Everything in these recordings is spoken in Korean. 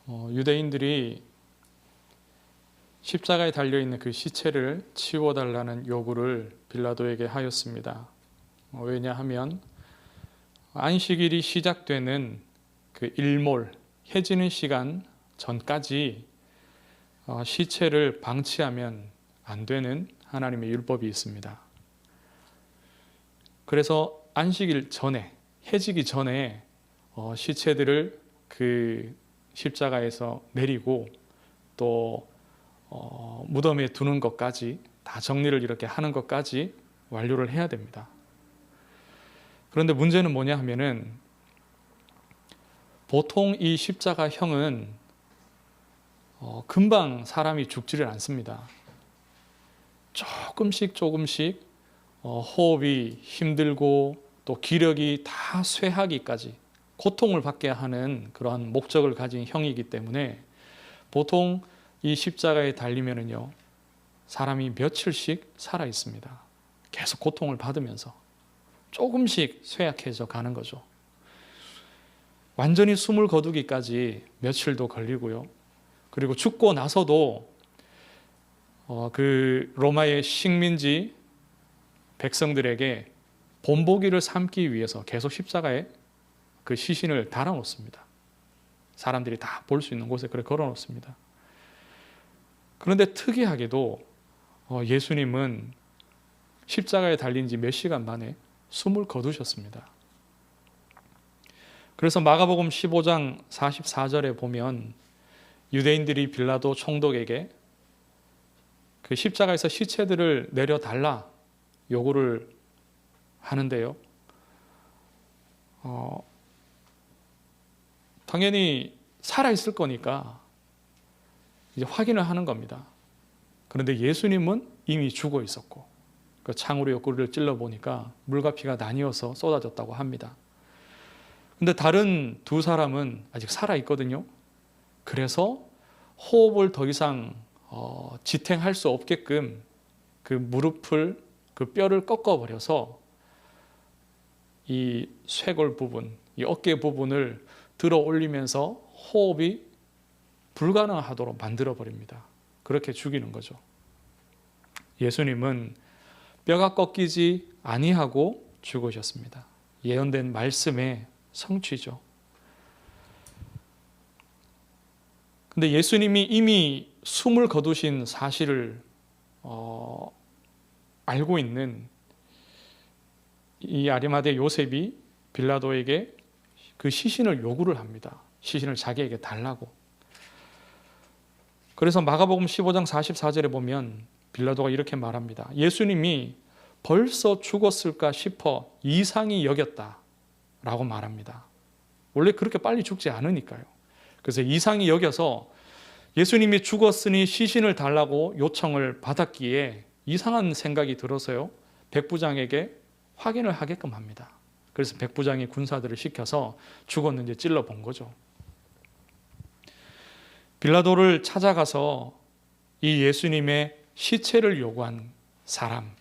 유대인들이 십자가에 달려있는 그 시체를 치워달라는 요구를 빌라도에게 하였습니다. 왜냐하면 안식일이 시작되는 그 일몰, 해 지는 시간 전까지 시체를 방치하면 안 되는 하나님의 율법이 있습니다. 그래서 안식일 전에, 해지기 전에 시체들을 그 십자가에서 내리고 또 무덤에 두는 것까지 다 정리를 이렇게 하는 것까지 완료를 해야 됩니다. 그런데 문제는 뭐냐 하면은 보통 이 십자가형은 금방 사람이 죽지를 않습니다. 조금씩 호흡이 힘들고 또 기력이 다 쇠하기까지 고통을 받게 하는 그러한 목적을 가진 형이기 때문에 보통 이 십자가에 달리면은요, 사람이 며칠씩 살아 있습니다. 계속 고통을 받으면서 조금씩 쇠약해져 가는 거죠. 완전히 숨을 거두기까지 며칠도 걸리고요. 그리고 죽고 나서도 그 로마의 식민지 백성들에게 본보기를 삼기 위해서 계속 십자가에 그 시신을 달아놓습니다. 사람들이 다 볼 수 있는 곳에 그래 걸어놓습니다. 그런데 특이하게도 예수님은 십자가에 달린 지 몇 시간 만에 숨을 거두셨습니다. 그래서 마가복음 15장 44절에 보면 유대인들이 빌라도 총독에게 그 십자가에서 시체들을 내려달라 요구를 하는데요. 당연히 살아있을 거니까 이제 확인을 하는 겁니다. 그런데 예수님은 이미 죽어 있었고 그 창으로 옆구리를 찔러보니까 물과 피가 나뉘어서 쏟아졌다고 합니다. 근데 다른 두 사람은 아직 살아있거든요. 그래서 호흡을 더 이상 지탱할 수 없게끔 그 무릎을, 그 뼈를 꺾어버려서 이 쇄골 부분, 이 어깨 부분을 들어 올리면서 호흡이 불가능하도록 만들어버립니다. 그렇게 죽이는 거죠. 예수님은 뼈가 꺾이지 아니하고 죽으셨습니다. 예언된 말씀의 성취죠. 근데 예수님이 이미 숨을 거두신 사실을 알고 있는 이 아리마대 요셉이 빌라도에게 그 시신을 요구를 합니다. 시신을 자기에게 달라고. 그래서 마가복음 15장 44절에 보면 빌라도가 이렇게 말합니다. 예수님이 벌써 죽었을까 싶어 이상히 여겼다 라고 말합니다. 원래 그렇게 빨리 죽지 않으니까요. 그래서 이상히 여겨서 예수님이 죽었으니 시신을 달라고 요청을 받았기에 이상한 생각이 들어서요, 백부장에게 확인을 하게끔 합니다. 그래서 백부장이 군사들을 시켜서 죽었는지 찔러본 거죠. 빌라도를 찾아가서 이 예수님의 시체를 요구한 사람,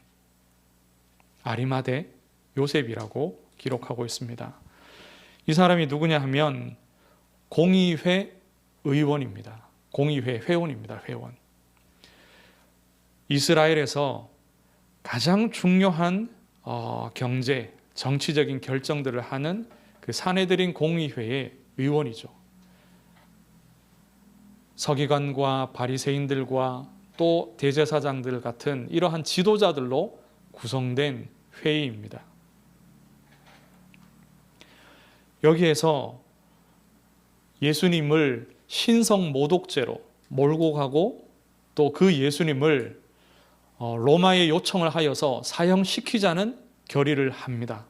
아리마대 요셉이라고 기록하고 있습니다. 이 사람이 누구냐 하면 공의회 의원입니다. 공의회 회원입니다. 회원. 이스라엘에서 가장 중요한 경제, 정치적인 결정들을 하는 그 산헤드린 공의회의 의원이죠. 서기관과 바리새인들과 또 대제사장들 같은 이러한 지도자들로 구성된 회의입니다. 여기에서 예수님을 신성 모독죄로 몰고 가고 또 그 예수님을 로마에 요청을 하여서 사형시키자는 결의를 합니다.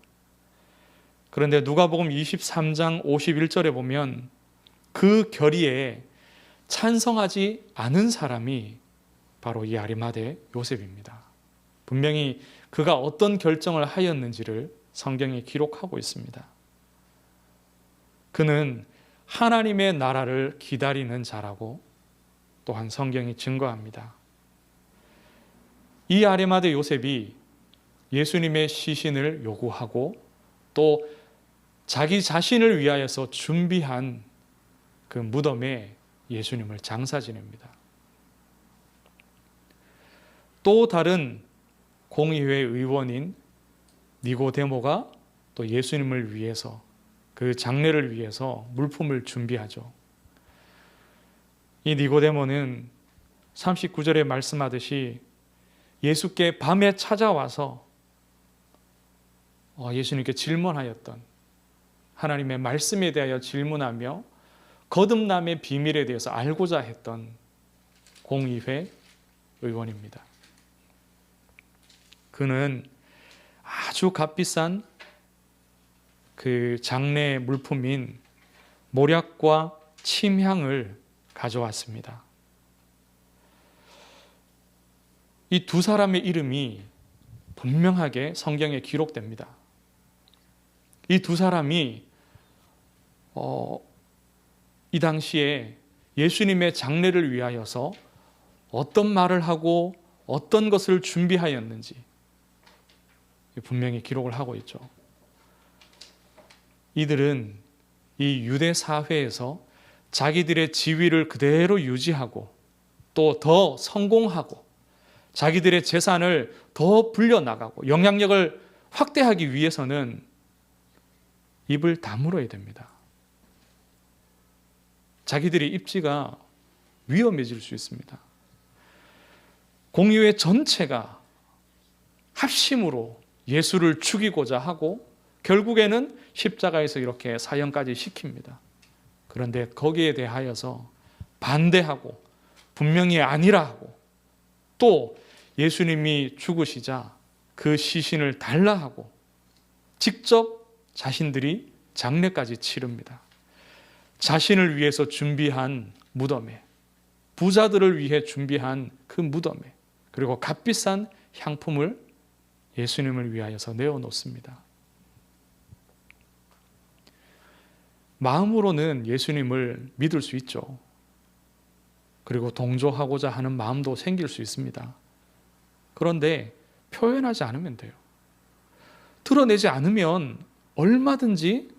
그런데 누가복음 23장 51절에 보면 그 결의에 찬성하지 않은 사람이 바로 이 아리마대 요셉입니다. 분명히 그가 어떤 결정을 하였는지를 성경에 기록하고 있습니다. 그는 하나님의 나라를 기다리는 자라고 또한 성경이 증거합니다. 이 아리마대 요셉이 예수님의 시신을 요구하고 또 자기 자신을 위하여서 준비한 그 무덤에 예수님을 장사 지냅니다. 또 다른 공의회 의원인 니고데모가 또 예수님을 위해서, 그 장례를 위해서 물품을 준비하죠. 이 니고데모는 39절에 말씀하듯이 예수께 밤에 찾아와서 예수님께 질문하였던, 하나님의 말씀에 대하여 질문하며 거듭남의 비밀에 대해서 알고자 했던 공의회 의원입니다. 그는 아주 값비싼 그 장례 물품인 모략과 침향을 가져왔습니다. 이 두 사람의 이름이 분명하게 성경에 기록됩니다. 이 두 사람이 이 당시에 예수님의 장례를 위하여서 어떤 말을 하고 어떤 것을 준비하였는지 분명히 기록을 하고 있죠. 이들은 이 유대 사회에서 자기들의 지위를 그대로 유지하고 또 더 성공하고 자기들의 재산을 더 불려나가고 영향력을 확대하기 위해서는 입을 다물어야 됩니다. 자기들의 입지가 위험해질 수 있습니다. 공의회 전체가 합심으로 예수를 죽이고자 하고 결국에는 십자가에서 이렇게 사형까지 시킵니다. 그런데 거기에 대하여서 반대하고 분명히 아니라 하고 또 예수님이 죽으시자 그 시신을 달라 하고 직접 자신들이 장례까지 치릅니다. 자신을 위해서 준비한 무덤에, 부자들을 위해 준비한 그 무덤에, 그리고 값비싼 향품을 예수님을 위하여서 내어놓습니다. 마음으로는 예수님을 믿을 수 있죠. 그리고 동조하고자 하는 마음도 생길 수 있습니다. 그런데 표현하지 않으면 돼요. 드러내지 않으면 얼마든지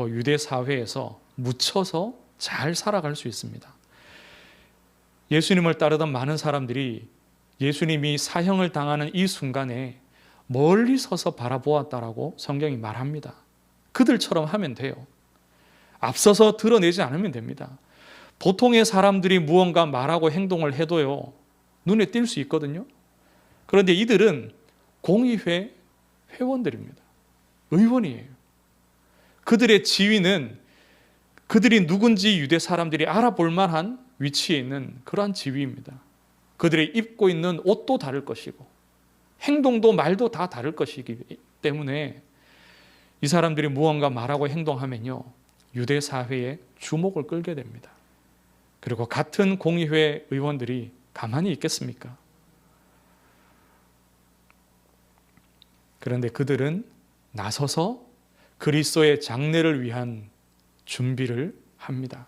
유대 사회에서 묻혀서 잘 살아갈 수 있습니다. 예수님을 따르던 많은 사람들이 예수님이 사형을 당하는 이 순간에 멀리 서서 바라보았다라고 성경이 말합니다. 그들처럼 하면 돼요. 앞서서 드러내지 않으면 됩니다. 보통의 사람들이 무언가 말하고 행동을 해도요, 눈에 띌 수 있거든요. 그런데 이들은 공의회 회원들입니다. 의원이에요. 그들의 지위는 그들이 누군지 유대 사람들이 알아볼 만한 위치에 있는 그러한 지위입니다. 그들이 입고 있는 옷도 다를 것이고 행동도 말도 다 다를 것이기 때문에 이 사람들이 무언가 말하고 행동하면요, 유대 사회에 주목을 끌게 됩니다. 그리고 같은 공의회 의원들이 가만히 있겠습니까? 그런데 그들은 나서서 그리스도의 장례를 위한 준비를 합니다.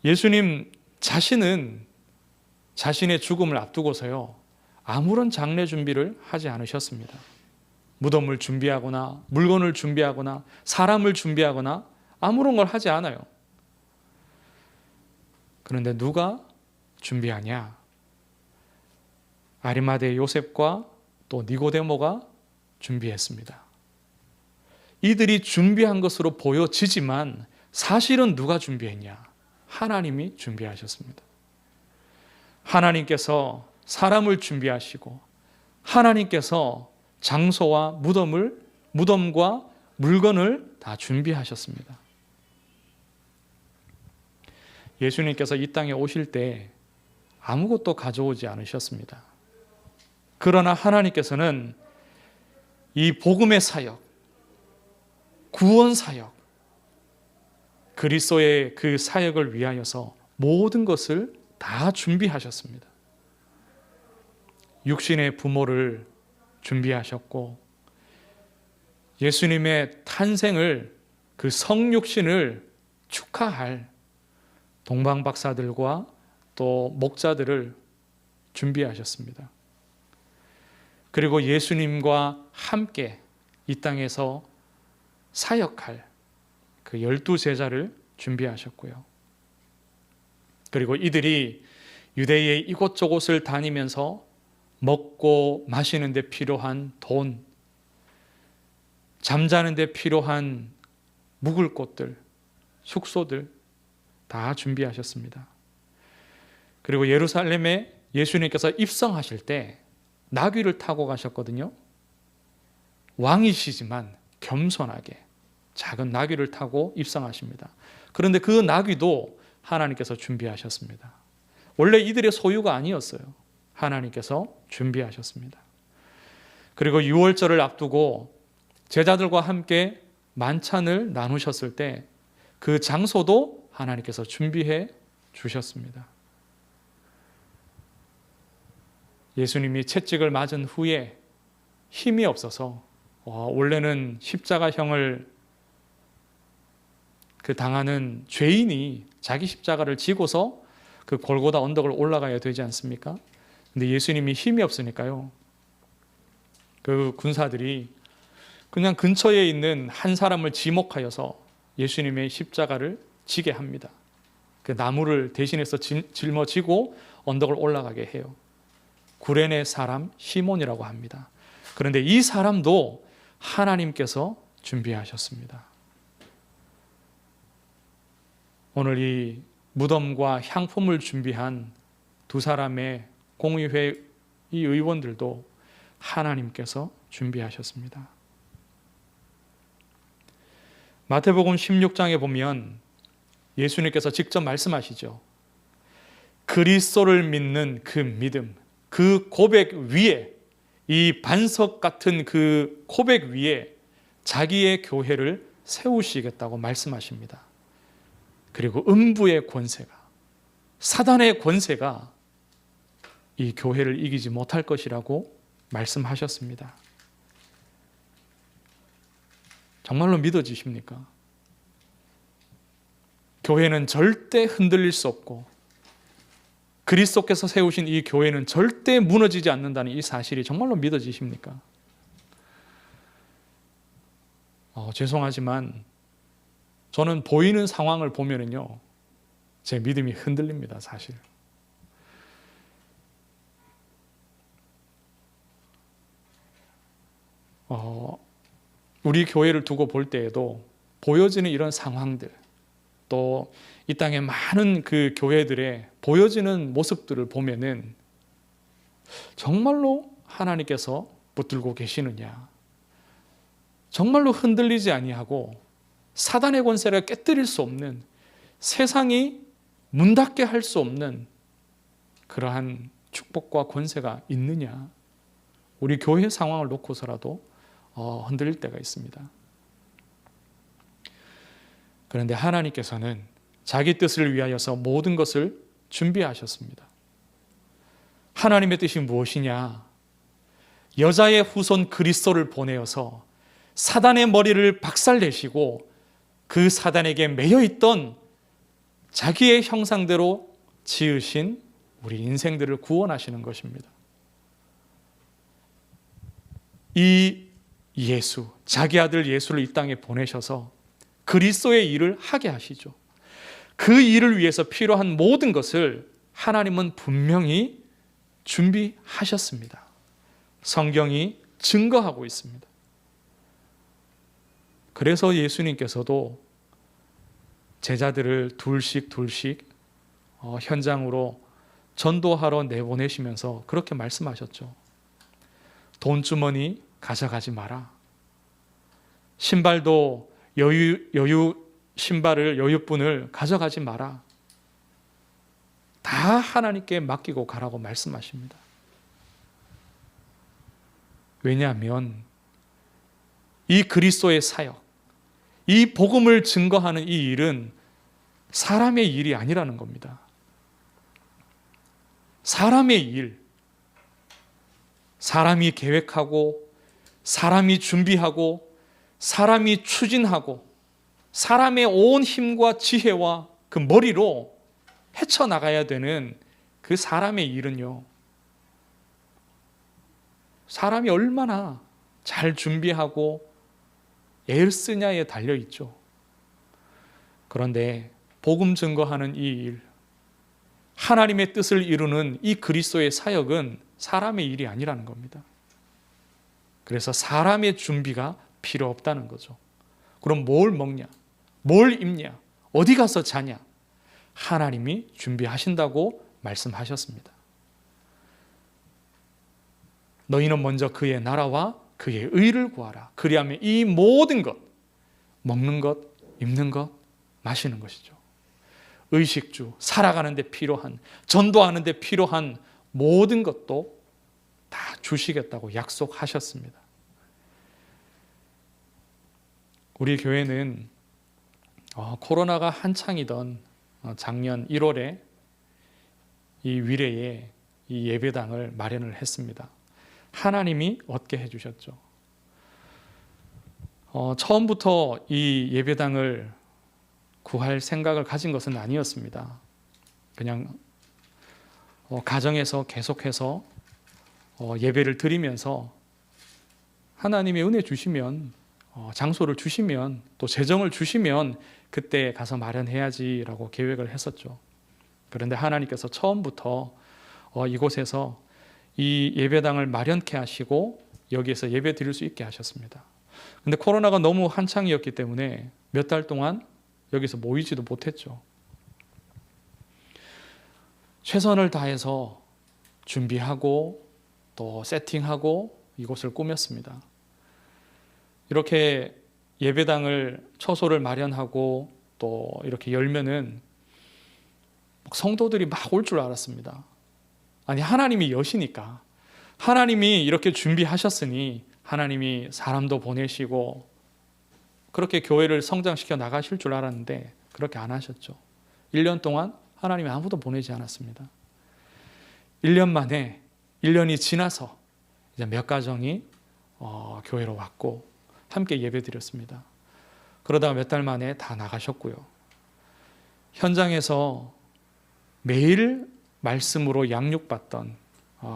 예수님 자신은 자신의 죽음을 앞두고서요, 아무런 장례 준비를 하지 않으셨습니다. 무덤을 준비하거나 물건을 준비하거나 사람을 준비하거나 아무런 걸 하지 않아요. 그런데 누가 준비하냐? 아리마대 요셉과 또 니고데모가 준비했습니다. 이들이 준비한 것으로 보여지지만 사실은 누가 준비했냐? 하나님이 준비하셨습니다. 하나님께서 사람을 준비하시고 하나님께서 장소와 무덤과 물건을 다 준비하셨습니다. 예수님께서 이 땅에 오실 때 아무것도 가져오지 않으셨습니다. 그러나 하나님께서는 이 복음의 사역, 구원 사역, 그리스도의 그 사역을 위하여서 모든 것을 다 준비하셨습니다. 육신의 부모를 준비하셨고 예수님의 탄생을, 그 성육신을 축하할 동방박사들과 또 목자들을 준비하셨습니다. 그리고 예수님과 함께 이 땅에서 사역할 그 12 제자를 준비하셨고요. 그리고 이들이 유대의 이곳저곳을 다니면서 먹고 마시는 데 필요한 돈, 잠자는 데 필요한 묵을 곳들, 숙소들 다 준비하셨습니다. 그리고 예루살렘에 예수님께서 입성하실 때 나귀를 타고 가셨거든요. 왕이시지만 겸손하게 작은 나귀를 타고 입성하십니다. 그런데 그 나귀도 하나님께서 준비하셨습니다. 원래 이들의 소유가 아니었어요. 하나님께서 준비하셨습니다. 그리고 유월절을 앞두고 제자들과 함께 만찬을 나누셨을 때 그 장소도 하나님께서 준비해 주셨습니다. 예수님이 채찍을 맞은 후에 힘이 없어서 원래는 십자가형을 당하는 죄인이 자기 십자가를 지고서 그 골고다 언덕을 올라가야 되지 않습니까? 근데 예수님이 힘이 없으니까요. 그 군사들이 그냥 근처에 있는 한 사람을 지목하여서 예수님의 십자가를 지게 합니다. 그 나무를 대신해서 짊어지고 언덕을 올라가게 해요. 구레네 사람 시몬이라고 합니다. 그런데 이 사람도 하나님께서 준비하셨습니다. 오늘 이 무덤과 향품을 준비한 두 사람의 공의회 이 의원들도 하나님께서 준비하셨습니다. 마태복음 16장에 보면 예수님께서 직접 말씀하시죠. 그리스도를 믿는 그 믿음, 그 고백 위에, 이 반석 같은 그 고백 위에 자기의 교회를 세우시겠다고 말씀하십니다. 그리고 음부의 권세가, 사단의 권세가 이 교회를 이기지 못할 것이라고 말씀하셨습니다. 정말로 믿어지십니까? 교회는 절대 흔들릴 수 없고 그리스도께서 세우신 이 교회는 절대 무너지지 않는다는 이 사실이 정말로 믿어지십니까? 죄송하지만 저는 보이는 상황을 보면은요, 제 믿음이 흔들립니다, 사실. 우리 교회를 두고 볼 때에도 보여지는 이런 상황들, 또 이 땅에 많은 그 교회들의 보여지는 모습들을 보면은 정말로 하나님께서 붙들고 계시느냐, 정말로 흔들리지 아니하고 사단의 권세를 깨뜨릴 수 없는, 세상이 문 닫게 할 수 없는 그러한 축복과 권세가 있느냐, 우리 교회 상황을 놓고서라도 흔들릴 때가 있습니다. 그런데 하나님께서는 자기 뜻을 위하여서 모든 것을 준비하셨습니다. 하나님의 뜻이 무엇이냐? 여자의 후손 그리스도를 보내어서 사단의 머리를 박살내시고 그 사단에게 매여있던 자기의 형상대로 지으신 우리 인생들을 구원하시는 것입니다. 이 예수, 자기 아들 예수를 이 땅에 보내셔서 그리스도의 일을 하게 하시죠. 그 일을 위해서 필요한 모든 것을 하나님은 분명히 준비하셨습니다. 성경이 증거하고 있습니다. 그래서 예수님께서도 제자들을 둘씩 현장으로 전도하러 내보내시면서 그렇게 말씀하셨죠. 돈주머니 가져가지 마라. 신발도 여유분을 가져가지 마라. 다 하나님께 맡기고 가라고 말씀하십니다. 왜냐하면 이 그리스도의 사역, 이 복음을 증거하는 이 일은 사람의 일이 아니라는 겁니다. 사람의 일, 사람이 계획하고, 사람이 준비하고, 사람이 추진하고, 사람의 온 힘과 지혜와 그 머리로 헤쳐나가야 되는 그 사람의 일은요, 사람이 얼마나 잘 준비하고 애를 쓰냐에 달려있죠. 그런데 복음 증거하는 이 일, 하나님의 뜻을 이루는 이 그리스도의 사역은 사람의 일이 아니라는 겁니다. 그래서 사람의 준비가 필요 없다는 거죠. 그럼 뭘 먹냐? 뭘 입냐? 어디 가서 자냐? 하나님이 준비하신다고 말씀하셨습니다. 너희는 먼저 그의 나라와 그의 의를 구하라. 그리하면 이 모든 것, 먹는 것, 입는 것, 마시는 것이죠. 의식주, 살아가는 데 필요한, 전도하는 데 필요한 모든 것도 다 주시겠다고 약속하셨습니다. 우리 교회는 코로나가 한창이던 작년 1월에 이 위례에 이 예배당을 마련을 했습니다. 하나님이 얻게 해주셨죠. 처음부터 이 예배당을 구할 생각을 가진 것은 아니었습니다. 그냥 가정에서 계속해서 예배를 드리면서 하나님의 은혜 주시면, 장소를 주시면, 또 재정을 주시면 그때 가서 마련해야지라고 계획을 했었죠. 그런데 하나님께서 처음부터 이곳에서 이 예배당을 마련케 하시고 여기에서 예배 드릴 수 있게 하셨습니다. 근데 코로나가 너무 한창이었기 때문에 몇 달 동안 여기서 모이지도 못했죠. 최선을 다해서 준비하고 또 세팅하고 이곳을 꾸몄습니다. 이렇게 예배당을, 처소를 마련하고 또 이렇게 열면은 성도들이 막 올 줄 알았습니다. 아니, 하나님이 여시니까, 하나님이 이렇게 준비하셨으니 하나님이 사람도 보내시고 그렇게 교회를 성장시켜 나가실 줄 알았는데 그렇게 안 하셨죠. 1년 동안 하나님이 아무도 보내지 않았습니다. 1년 만에, 1년이 지나서 이제 몇 가정이 교회로 왔고 함께 예배 드렸습니다. 그러다가 몇 달 만에 다 나가셨고요. 현장에서 매일 말씀으로 양육받던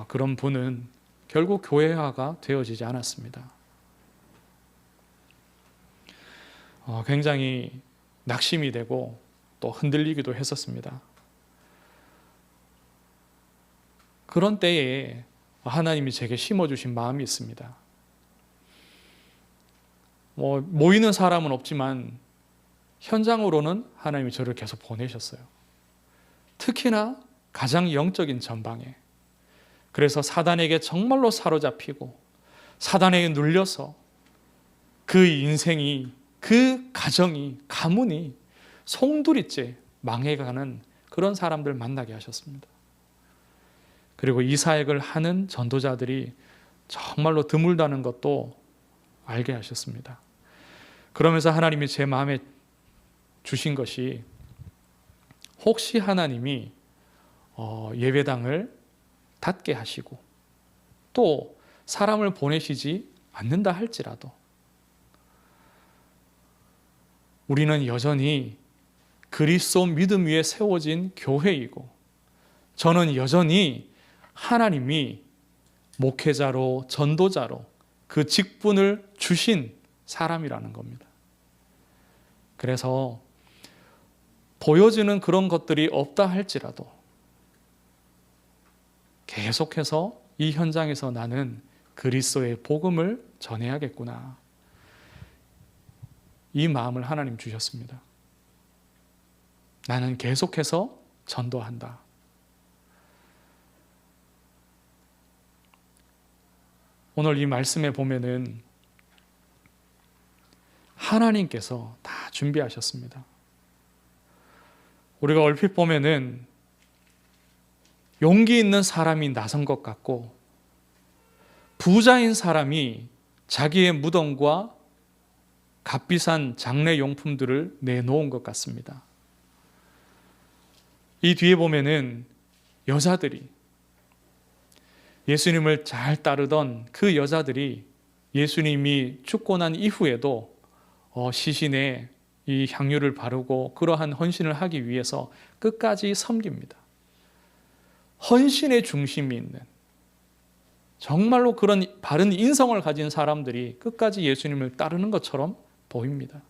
그런 분은 결국 교회화가 되어지지 않았습니다. 굉장히 낙심이 되고 또 흔들리기도 했었습니다. 그런 때에 하나님이 제게 심어주신 마음이 있습니다. 모이는 사람은 없지만 현장으로는 하나님이 저를 계속 보내셨어요. 특히나 가장 영적인 전방에. 그래서 사단에게 정말로 사로잡히고 사단에게 눌려서 그 인생이, 그 가정이, 가문이 송두리째 망해가는 그런 사람들 만나게 하셨습니다. 그리고 이 사역을 하는 전도자들이 정말로 드물다는 것도 알게 하셨습니다. 그러면서 하나님이 제 마음에 주신 것이, 혹시 하나님이 예배당을 닫게 하시고 또 사람을 보내시지 않는다 할지라도 우리는 여전히 그리스도 믿음 위에 세워진 교회이고, 저는 여전히 하나님이 목회자로, 전도자로 그 직분을 주신 사람이라는 겁니다. 그래서 보여지는 그런 것들이 없다 할지라도 계속해서 이 현장에서 나는 그리스도의 복음을 전해야겠구나, 이 마음을 하나님 주셨습니다. 나는 계속해서 전도한다. 오늘 이 말씀에 보면은 하나님께서 다 준비하셨습니다. 우리가 얼핏 보면은 용기 있는 사람이 나선 것 같고 부자인 사람이 자기의 무덤과 값비싼 장례 용품들을 내놓은 것 같습니다. 이 뒤에 보면은 여자들이, 예수님을 잘 따르던 그 여자들이 예수님이 죽고 난 이후에도 시신에 이 향유를 바르고 그러한 헌신을 하기 위해서 끝까지 섬깁니다. 헌신의 중심이 있는, 정말로 그런 바른 인성을 가진 사람들이 끝까지 예수님을 따르는 것처럼 보입니다.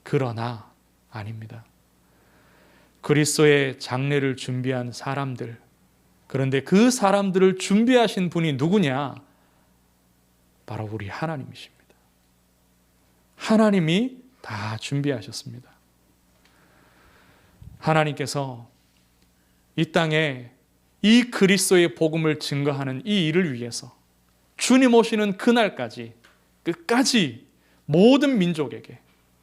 그러나 아닙니다. 그리스도의 장례를 준비한 사람들. 그런데 그 사람들을 준비하신 분이 누구냐? 바로 우리 하나님이십니다. 하나님이 다 준비하셨습니다. 하나님께서 이 땅에 이 그리스도의 복음을 증거하는 이 일을 위해서 주님 오시는 그날까지 끝까지 모든 민족에게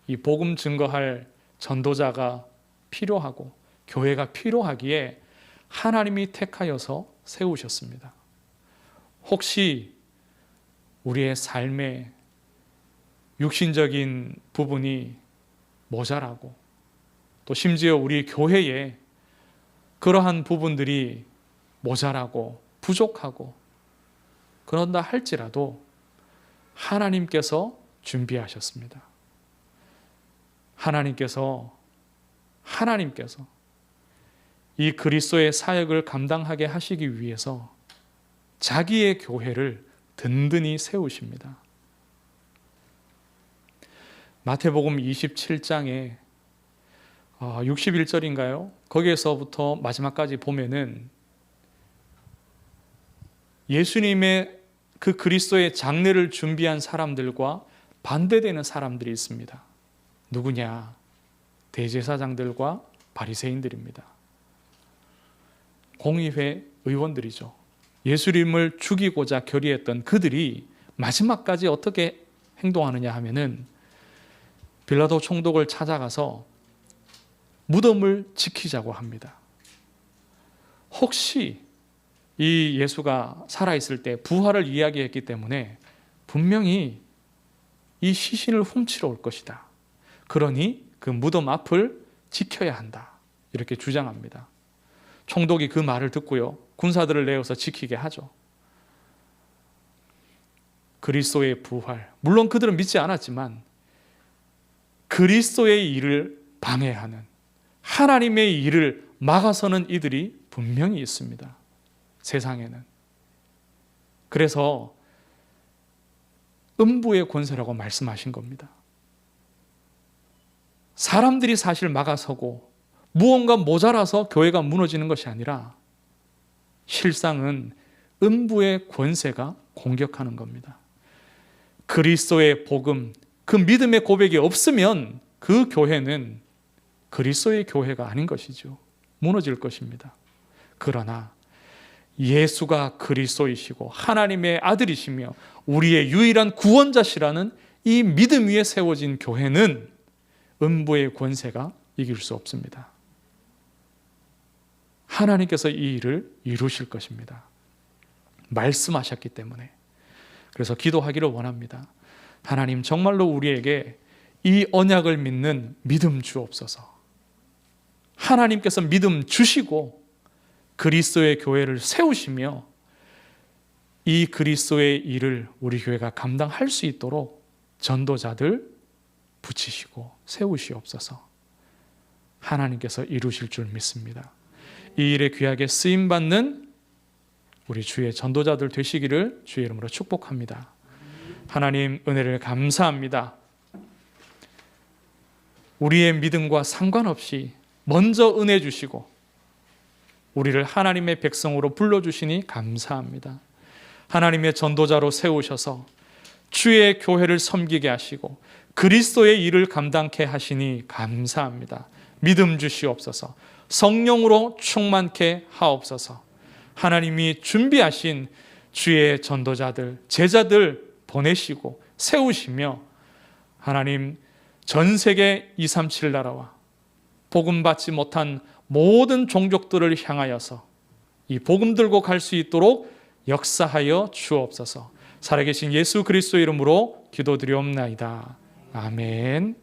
이 복음 증거할 전도자가 필요하고 교회가 필요하기에 하나님이 택하여서 세우셨습니다. 혹시 우리의 삶에 육신적인 부분이 모자라고 또 심지어 우리 교회에 그러한 부분들이 모자라고 부족하고 그런다 할지라도 하나님께서 준비하셨습니다. 하나님께서 이 그리스도의 사역을 감당하게 하시기 위해서 자기의 교회를 든든히 세우십니다. 마태복음 27장에 61절인가요? 거기에서부터 마지막까지 보면은 예수님의 그 그리스도의 장례를 준비한 사람들과 반대되는 사람들이 있습니다. 누구냐? 대제사장들과 바리새인들입니다. 공의회 의원들이죠. 예수님을 죽이고자 결의했던 그들이 마지막까지 어떻게 행동하느냐 하면은 빌라도 총독을 찾아가서 무덤을 지키자고 합니다. 혹시 이 예수가 살아있을 때 부활을 이야기했기 때문에 분명히 이 시신을 훔치러 올 것이다. 그러니 그 무덤 앞을 지켜야 한다. 이렇게 주장합니다. 총독이 그 말을 듣고요. 군사들을 내어서 지키게 하죠. 그리스도의 부활. 물론 그들은 믿지 않았지만 그리스도의 일을 방해하는 하나님의 일을 막아서는 이들이 분명히 있습니다. 세상에는. 그래서 음부의 권세라고 말씀하신 겁니다. 사람들이 사실 막아서고 무언가 모자라서 교회가 무너지는 것이 아니라 실상은 음부의 권세가 공격하는 겁니다. 그리스도의 복음, 그 믿음의 고백이 없으면 그 교회는 그리스도의 교회가 아닌 것이죠. 무너질 것입니다. 그러나 예수가 그리스도이시고 하나님의 아들이시며 우리의 유일한 구원자시라는 이 믿음 위에 세워진 교회는 음부의 권세가 이길 수 없습니다. 하나님께서 이 일을 이루실 것입니다. 말씀하셨기 때문에. 그래서 기도하기를 원합니다. 하나님, 정말로 우리에게 이 언약을 믿는 믿음 주옵소서. 하나님께서 믿음 주시고 그리스도의 교회를 세우시며 이 그리스도의 일을 우리 교회가 감당할 수 있도록 전도자들 붙이시고 세우시옵소서. 하나님께서 이루실 줄 믿습니다. 이 일에 귀하게 쓰임받는 우리 주의 전도자들 되시기를 주의 이름으로 축복합니다. 하나님, 은혜를 감사합니다. 우리의 믿음과 상관없이 먼저 은혜 주시고 우리를 하나님의 백성으로 불러주시니 감사합니다. 하나님의 전도자로 세우셔서 주의 교회를 섬기게 하시고 그리스도의 일을 감당케 하시니 감사합니다. 믿음 주시옵소서. 성령으로 충만케 하옵소서. 하나님이 준비하신 주의 전도자들, 제자들 보내시고 세우시며 하나님 전 세계 237 나라와 복음 받지 못한 모든 종족들을 향하여서 이 복음 들고 갈 수 있도록 역사하여 주옵소서. 살아계신 예수 그리스도 이름으로 기도드리옵나이다. 아멘.